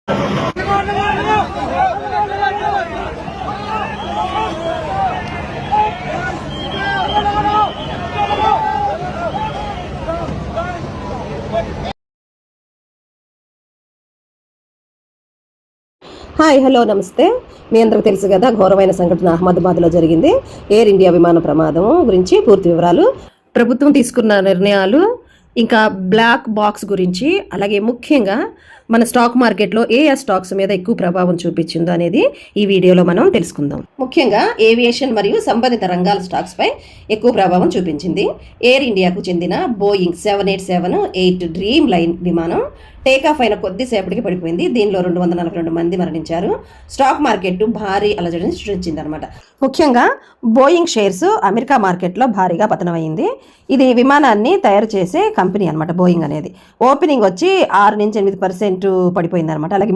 Hi, hello, నమస్తే. మీ అందరికీ తెలుసు కదా, ఘోరమైన సంఘటన అహ్మదాబాద్లో జరిగింది. ఎయిర్ ఇండియా విమాన ప్రమాదం గురించి పూర్తి వివరాలు, ప్రభుత్వం తీసుకున్న నిర్ణయాలు, ఇంకా బ్లాక్ బాక్స్ గురించి, అలాగే ముఖ్యంగా మన స్టాక్ మార్కెట్లో ఏ స్టాక్స్ మీద ఎక్కువ ప్రభావం చూపించిందో అనేది ఈ వీడియోలో మనం తెలుసుకుందాం. ముఖ్యంగా ఏవియేషన్ మరియు సంబంధిత రంగాల స్టాక్స్ పై ఎక్కువ ప్రభావం చూపించింది. ఎయిర్ ఇండియాకు చెందిన బోయింగ్ 787-8 డ్రీమ్ లైన్ విమానం టేకాఫ్ అయిన కొద్దిసేపటికి పడిపోయింది. దీనిలో 242 మంది మరణించారు. స్టాక్ మార్కెట్ భారీ అలజడిని సృష్టించింది అనమాట. ముఖ్యంగా బోయింగ్ షేర్స్ అమెరికా మార్కెట్లో భారీగా పతనమైంది. ఇది విమానాన్ని తయారు చేసే కంపెనీ అనమాట. బోయింగ్ అనేది ఓపెనింగ్ వచ్చి 6-8% పడిపోయింది అనమాట. అలాగే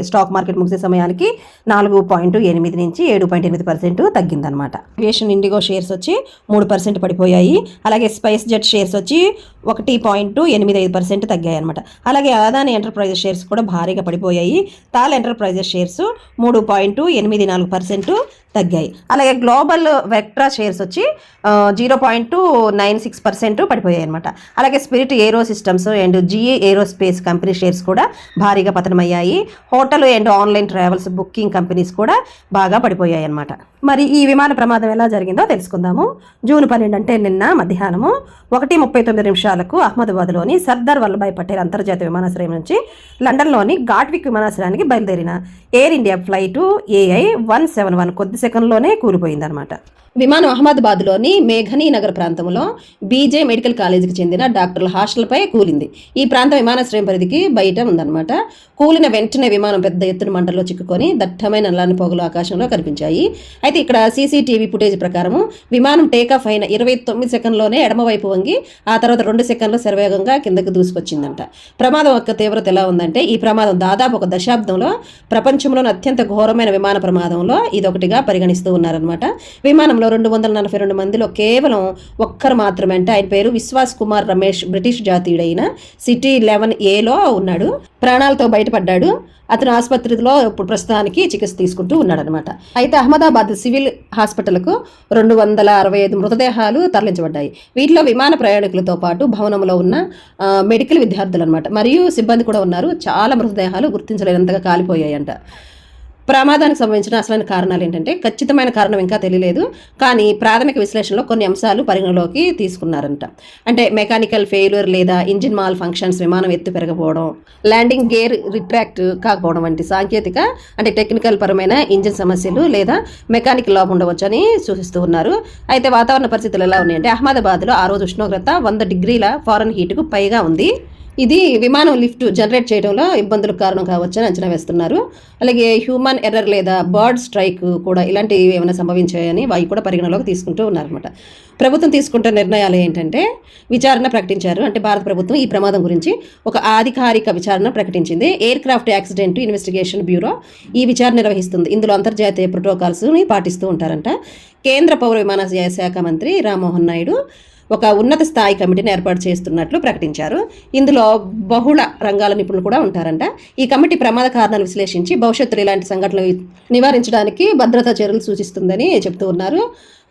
స్టాక్ మార్కెట్ ముగిసే సమయానికి 4.8 నుంచి 7.8% తగ్గిందనమాట. ఏవియేషన్ ఇండిగో షేర్స్ వచ్చి 3% పడిపోయాయి. అలాగే స్పైస్ జెట్ షేర్స్ వచ్చి 1.85% తగ్గాయి అనమాట. అలాగే అదాని ఎంటర్ప్రైజెస్ షేర్స్ కూడా భారీగా పడిపోయాయి. తాల్ ఎంటర్ప్రైజెస్ షేర్స్ 3.86% తగ్గాయి. అలాగే గ్లోబల్ వెక్ట్రా షేర్స్ వచ్చి 0.96% పడిపోయాయి అనమాట. అలాగే Spirit Aero Systems and GA aerospace company shares కూడా భారీగా పతనమయ్యాయి. Hotel and online travels booking companies కూడా బాగా పడిపోయాయి అనమాట. మరి ఈ విమాన ప్రమాదం ఎలా జరిగిందో తెలుసుకుందాము. జూన్ 12 అంటే నిన్న మధ్యాహ్నము 1:39 అహ్మదాబాద్లోని సర్దార్ వల్లభాయ్ పటేల్ అంతర్జాతీయ విమానాశ్రయం నుంచి లండన్లోని గాట్విక్ విమానాశ్రయానికి బయలుదేరిన ఎయిర్ ఇండియా ఫ్లైట్ AI 171 కొద్ది సెకండ్లోనే కూలిపోయిందనమాట. విమానం అహ్మదాబాద్లోని మేఘనీ నగర్ ప్రాంతంలో బీజే మెడికల్ కాలేజీకి చెందిన డాక్టర్ల హాస్టల్పై కూలింది. ఈ ప్రాంతం విమానాశ్రయం పరిధికి బయట ఉందన్నమాట. కూలిన వెంటనే విమానం పెద్ద ఎత్తున మంటల్లో చిక్కుకొని దట్టమైన నల్లని పొగలు ఆకాశంలో కనిపించాయి. అయితే ఇక్కడ CCTV ఫుటేజ్ ప్రకారము విమానం టేకాఫ్ అయిన 29 సెకండ్లోనే ఎడమవైపు వంగి ఆ తర్వాత 2 సెకండ్లు శరవేగంగా కిందకు దూసుకొచ్చిందంట. ప్రమాదం యొక్క తీవ్రత ఎలా ఉందంటే, ఈ ప్రమాదం దాదాపు ఒక దశాబ్దంలో ప్రపంచంలోని అత్యంత ఘోరమైన విమాన ప్రమాదంలో ఇదొకటిగా పరిగణిస్తూ ఉన్నారనమాట. విమానం 242 మందిలో కేవలం ఒక్కరు మాత్రమే, అంటే ఆయన పేరు విశ్వాస్ కుమార్ రమేష్, బ్రిటిష్ జాతీయుడైన సిటీ 11Aలో ఉన్నాడు. ప్రాణాలతో బయటపడ్డాడు. అతను ఆసుపత్రిలో ఇప్పుడు ప్రస్తుతానికి చికిత్స తీసుకుంటూ ఉన్నాడు అనమాట. అయితే అహ్మదాబాద్ సివిల్ హాస్పిటల్కు 265 మృతదేహాలు తరలించబడ్డాయి. వీటిలో విమాన ప్రయాణికులతో పాటు భవనంలో ఉన్న మెడికల్ విద్యార్థులు అనమాట మరియు సిబ్బంది కూడా ఉన్నారు. చాలా మృతదేహాలు గుర్తించలేనంతగా కాలిపోయాయంట. ప్రమాదానికి సంబంధించిన అసలైన కారణాలు ఏంటంటే, ఖచ్చితమైన కారణం ఇంకా తెలియలేదు. కానీ ప్రాథమిక విశ్లేషణలో కొన్ని అంశాలు పరిగణలోకి తీసుకున్నారంట. అంటే మెకానికల్ ఫెయిల్యూర్ లేదా ఇంజిన్ మాల్ ఫంక్షన్స్, విమానం ఎత్తు పెరగకపోవడం, ల్యాండింగ్ గేర్ రిట్రాక్ట్ కాకపోవడం వంటి సాంకేతిక అంటే టెక్నికల్ పరమైన ఇంజిన్ సమస్యలు లేదా మెకానికల్ లోపం ఉండవచ్చని సూచిస్తూ ఉన్నారు. అయితే వాతావరణ పరిస్థితులు ఎలా ఉన్నాయంటే, అహ్మదాబాద్లో ఆ రోజు ఉష్ణోగ్రత 100 డిగ్రీల ఫారెన్హీట్కు పైగా ఉంది. ఇది విమానం లిఫ్ట్ జనరేట్ చేయడంలో ఇబ్బందులకు కారణం కావచ్చని అంచనా వేస్తున్నారు. అలాగే హ్యూమన్ ఎర్రర్ లేదా బర్డ్ స్ట్రైక్ కూడా ఇలాంటివి ఏమైనా సంభవించాయని అవి కూడా పరిగణలోకి తీసుకుంటూ ఉన్నారనమాట. ప్రభుత్వం తీసుకుంటున్న నిర్ణయాలు ఏంటంటే, విచారణ ప్రకటించారు. అంటే భారత ప్రభుత్వం ఈ ప్రమాదం గురించి ఒక అధికారిక విచారణ ప్రకటించింది. Air craft accident investigation bureau ఈ విచారణ నిర్వహిస్తుంది. ఇందులో అంతర్జాతీయ ప్రోటోకాల్స్ని పాటిస్తూ ఉంటారంట. కేంద్ర పౌర విమానయాన శాఖ మంత్రి రామ్మోహన్ నాయుడు ఒక ఉన్నత స్థాయి కమిటీని ఏర్పాటు చేస్తున్నట్లు ప్రకటించారు. ఇందులో బహుళ రంగాల నిపుణులు కూడా ఉంటారంట. ఈ కమిటీ ప్రమాద కారణాలు విశ్లేషించి భవిష్యత్తులో ఇలాంటి సంఘటనలు నివారించడానికి భద్రతా చర్యలు సూచిస్తుందని చెప్తూ ఉన్నారు.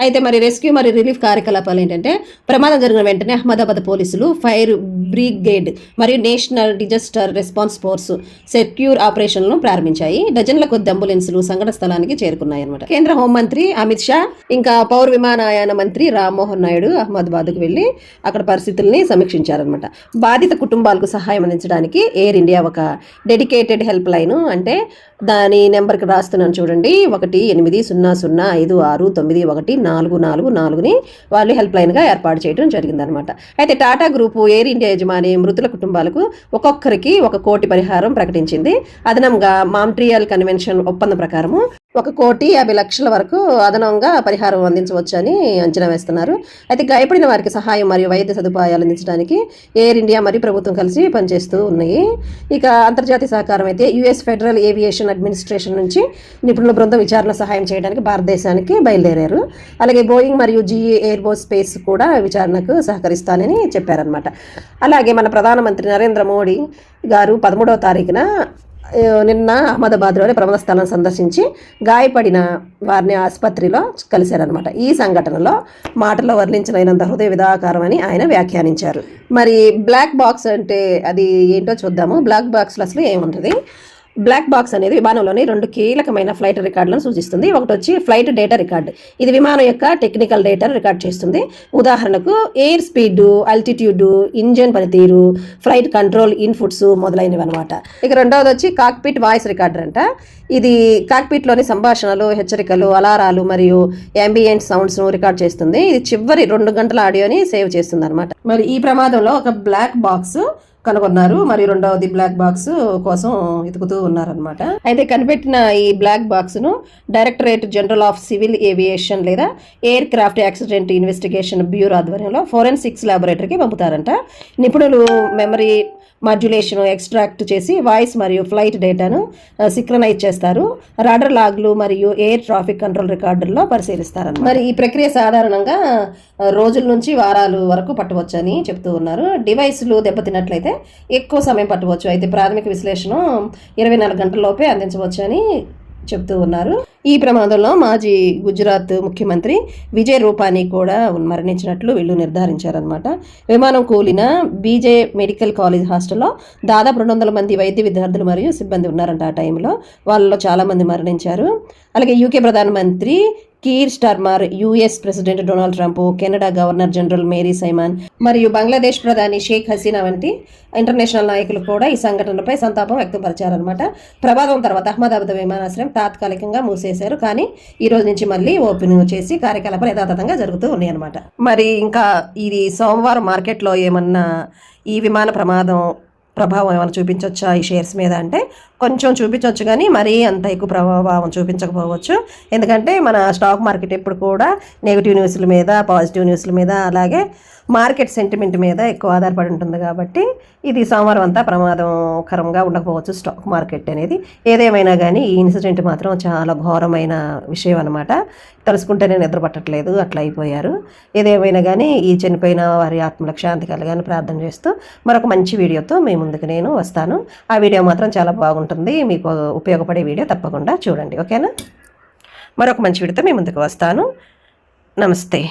అయితే మరి రెస్క్యూ మరియు రిలీఫ్ కార్యకలాపాలు ఏంటంటే, ప్రమాదం జరిగిన వెంటనే అహ్మదాబాద్ పోలీసులు, ఫైర్ బ్రిగేడ్ మరియు national disaster response force secure ఆపరేషన్లను ప్రారంభించాయి. డజన్ల కొద్ది అంబులెన్సులు సంఘటన స్థలానికి చేరుకున్నాయి అనమాట. కేంద్ర హోంమంత్రి అమిత్ షా ఇంకా పౌర విమానయాన మంత్రి రామ్మోహన్ నాయుడు అహ్మదాబాద్కు వెళ్ళి అక్కడ పరిస్థితుల్ని సమీక్షించారనమాట. బాధిత కుటుంబాలకు సహాయం అందించడానికి ఎయిర్ ఇండియా ఒక డెడికేటెడ్ హెల్ప్ లైన్, అంటే దాని నెంబర్కి రాస్తున్నాను చూడండి, 18000569444ని వాళ్ళు హెల్ప్ లైన్గా ఏర్పాటు చేయడం జరిగిందనమాట. అయితే టాటా గ్రూపు ఎయిర్ ఇండియా యజమాని మృతుల కుటుంబాలకు ఒక్కొక్కరికి 1 కోటి పరిహారం ప్రకటించింది. అదనంగా మాంట్రియల్ కన్వెన్షన్ ఒప్పందం ప్రకారము 1,50,00,000 వరకు అదనంగా పరిహారం అందించవచ్చు అని అంచనా వేస్తున్నారు. అయితే గాయపడిన వారికి సహాయం మరియు వైద్య సదుపాయాలు అందించడానికి ఎయిర్ ఇండియా మరియు ప్రభుత్వం కలిసి పనిచేస్తూ ఉన్నాయి. ఇక అంతర్జాతీయ సహకారం అయితే US ఫెడరల్ ఏవియేషన్ అడ్మినిస్ట్రేషన్ నుంచి నిపుణుల బృందం విచారణ సహాయం చేయడానికి భారతదేశానికి బయలుదేరారు. అలాగే బోయింగ్ మరియు GE ఏరోస్పేస్ కూడా విచారణకు సహకరిస్తానని చెప్పారనమాట. అలాగే మన ప్రధానమంత్రి నరేంద్ర మోడీ గారు 13వ తారీఖున నిన్న అహ్మదాబాద్లోని ప్రమాద స్థలం సందర్శించి గాయపడిన వారిని ఆసుపత్రిలో కలిశారనమాట. ఈ సంఘటనలో మాటల్లో వర్ణించలేనంత హృదయ విదాకారం అని ఆయన వ్యాఖ్యానించారు. మరి బ్లాక్ బాక్స్ అంటే అది ఏంటో చూద్దాము. బ్లాక్ బాక్స్లో అసలు ఏముంటుంది? బ్లాక్ బాక్స్ అనేది విమానంలోని 2 కీలకమైన ఫ్లైట్ రికార్డులను సూచిస్తుంది. ఒకటి వచ్చి ఫ్లైట్ డేటా రికార్డు. ఇది విమానం యొక్క టెక్నికల్ డేటాను రికార్డ్ చేస్తుంది. ఉదాహరణకు ఎయిర్ స్పీడ్, ఆల్టిట్యూడ్, ఇంజన్ పనితీరు, ఫ్లైట్ కంట్రోల్ ఇన్పుట్స్ మొదలైనవి అనమాట. ఇక రెండవది వచ్చి కాక్పిట్ వాయిస్ రికార్డర్ అంట. ఇది కాక్పిట్లోని సంభాషణలు, హెచ్చరికలు, అలారాలు మరియు యాంబియంట్ సౌండ్స్ను రికార్డ్ చేస్తుంది. ఇది చివరి 2 గంటల ఆడియోని సేవ్ చేస్తుంది అనమాట. మరి ఈ ప్రమాదంలో ఒక బ్లాక్ బాక్స్ కనుగొన్నారు. మరి రెండవది బ్లాక్ బాక్స్ కోసం వెతుకుతూ ఉన్నారనమాట. అయితే కనిపెట్టిన ఈ బ్లాక్ బాక్స్ ను directorate general of civil aviation లేదా aircraft accident investigation bureau ఆధ్వర్యంలో ఫోరెన్సిక్స్ ల్యాబొరేటరీకి పంపుతారంట. నిపుణులు మెమరీ మాడ్యులేషన్ ఎక్స్ట్రాక్ట్ చేసి వాయిస్ మరియు ఫ్లైట్ డేటాను సింక్రనైజ్ చేస్తారు. రాడర్ లాగ్లు మరియు ఎయిర్ ట్రాఫిక్ కంట్రోల్ రికార్డుల్లో పరిశీలిస్తారు. మరి ఈ ప్రక్రియ సాధారణంగా రోజుల నుంచి వారాలు వరకు పట్టవచ్చని చెప్తూ ఉన్నారు. డివైస్లు దెబ్బతిన్నట్లయితే ఎక్కువ సమయం పట్టవచ్చు. అయితే ప్రాథమిక విశ్లేషణ 24 గంటలలోపే అందించవచ్చు అని చెప్తూ ఉన్నారు. ఈ ప్రమాదంలో మాజీ గుజరాత్ ముఖ్యమంత్రి విజయ్ రూపానీ కూడా మరణించినట్లు వీళ్ళు నిర్ధారించారనమాట. విమానం కూలిన బీజే మెడికల్ కాలేజ్ హాస్టల్లో దాదాపు 200 మంది వైద్య విద్యార్థులు మరియు సిబ్బంది ఉన్నారంట. ఆ టైంలో వాళ్ళలో చాలామంది మరణించారు. అలాగే యూకే ప్రధానమంత్రి Keir Starmer, US president Donald Trump, Canada governor general Mary Simon మరియు బంగ్లాదేశ్ ప్రధాని షేక్ హసీనా వంటి ఇంటర్నేషనల్ నాయకులు కూడా ఈ సంఘటనపై సంతాపం వ్యక్తపరిచారనమాట. ప్రమాదం తర్వాత అహ్మదాబాద్ విమానాశ్రయం తాత్కాలికంగా మూసేశారు. కానీ ఈ రోజు నుంచి మళ్ళీ ఓపెన్ చేసి కార్యకలాపాలు యథాతథంగా జరుగుతూ ఉన్నాయి అనమాట. మరి ఇంకా ఇది సోమవారం మార్కెట్లో ఏమన్నా ఈ విమాన ప్రమాదం ప్రభావం ఏమైనా చూపించవచ్చా ఈ షేర్స్ మీద అంటే కొంచెం చూపించవచ్చు, కానీ మరీ అంత ఎక్కువ ప్రభావం చూపించకపోవచ్చు. ఎందుకంటే మన స్టాక్ మార్కెట్ ఎప్పుడు కూడా నెగిటివ్ న్యూస్ల మీద, పాజిటివ్ న్యూస్ల మీద, అలాగే మార్కెట్ సెంటిమెంట్ మీద ఎక్కువ ఆధారపడి ఉంటుంది. కాబట్టి ఇది సోమవారం అంతా ప్రమాదకరంగా ఉండకపోవచ్చు స్టాక్ మార్కెట్ అనేది. ఏదేమైనా కానీ ఈ ఇన్సిడెంట్ మాత్రం చాలా ఘోరమైన విషయం అనమాట. తెలుసుకుంటేనే నిద్ర పట్టట్లేదు, అట్లా అయిపోయారు. ఏదేమైనా కానీ ఈ చనిపోయిన వారి ఆత్మలకు శాంతి కలగాలని ప్రార్థన చేస్తూ మరొక మంచి వీడియోతో మీ ముందుకు నేను వస్తాను. ఆ వీడియో మాత్రం చాలా బాగుంటుంది, మీకు ఉపయోగపడే వీడియో తప్పకుండా చూడండి. ఓకేనా? మరొక మంచి వీడియోతో మీ ముందుకు వస్తాను. నమస్తే.